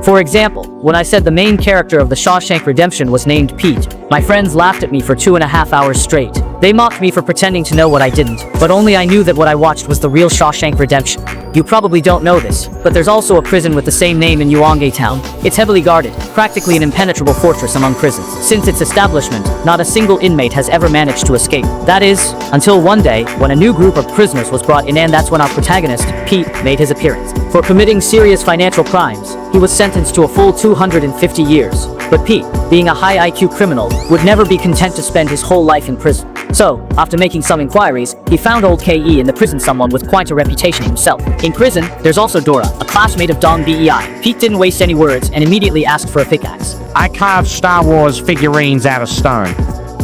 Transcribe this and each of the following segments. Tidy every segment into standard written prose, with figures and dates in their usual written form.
For example, when I said the main character of the Shawshank Redemption was named Pete, my friends laughed at me for 2.5 hours straight. They mocked me for pretending to know what I didn't, but only I knew that what I watched was the real Shawshank Redemption. You probably don't know this, but there's also a prison with the same name in Uonge Town. It's heavily guarded, practically an impenetrable fortress among prisons. Since its establishment, not a single inmate has ever managed to escape. That is, until one day, when a new group of prisoners was brought in, and that's when our protagonist, Pete, made his appearance. For committing serious financial crimes, he was sentenced to a full 250 years. But Pete, being a high IQ criminal, would never be content to spend his whole life in prison. So, after making some inquiries, he found old KE in the prison, someone with quite a reputation himself. In prison, there's also Dora, a classmate of Dong Bei. Pete didn't waste any words and immediately asked for a pickaxe. I carved Star Wars figurines out of stone,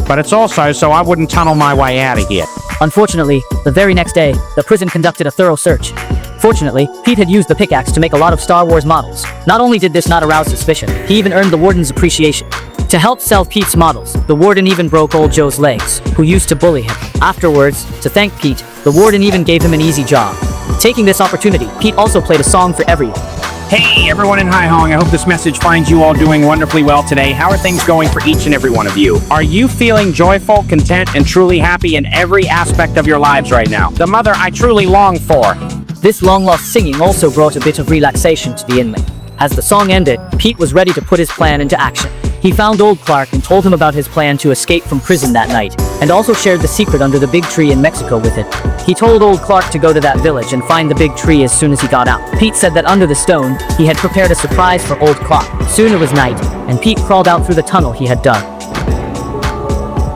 but it's also so I wouldn't tunnel my way out of here. Unfortunately, the very next day, the prison conducted a thorough search. Fortunately, Pete had used the pickaxe to make a lot of Star Wars models. Not only did this not arouse suspicion, he even earned the warden's appreciation. To help sell Pete's models, the warden even broke old Joe's legs, who used to bully him. Afterwards, to thank Pete, the warden even gave him an easy job. Taking this opportunity, Pete also played a song for everyone. Hey everyone in Hai Hong, I hope this message finds you all doing wonderfully well today. How are things going for each and every one of you? Are you feeling joyful, content, and truly happy in every aspect of your lives right now? The mother I truly long for. This long-lost singing also brought a bit of relaxation to the inmate. As the song ended, Pete was ready to put his plan into action. He found old Clark and told him about his plan to escape from prison that night, and also shared the secret under the big tree in Mexico with it. He told old Clark to go to that village and find the big tree as soon as he got out. Pete said that under the stone, he had prepared a surprise for old Clark. Soon it was night, and Pete crawled out through the tunnel he had dug.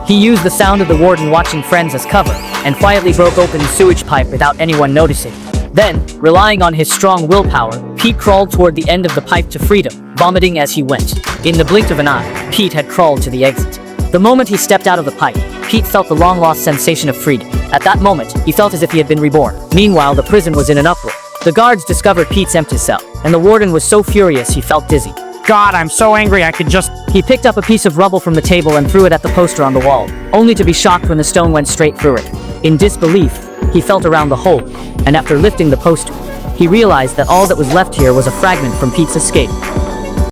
He used the sound of the warden watching friends as cover, and quietly broke open the sewage pipe without anyone noticing. Then, relying on his strong willpower, Pete crawled toward the end of the pipe to freedom, vomiting as he went. In the blink of an eye, Pete had crawled to the exit. The moment he stepped out of the pipe, Pete felt the long-lost sensation of freedom. At that moment, he felt as if he had been reborn. Meanwhile, the prison was in an uproar. The guards discovered Pete's empty cell, and the warden was so furious he felt dizzy. God, I'm so angry I could just... He picked up a piece of rubble from the table and threw it at the poster on the wall, only to be shocked when the stone went straight through it. In disbelief, he felt around the hole, and after lifting the poster, he realized that all that was left here was a fragment from Pete's escape.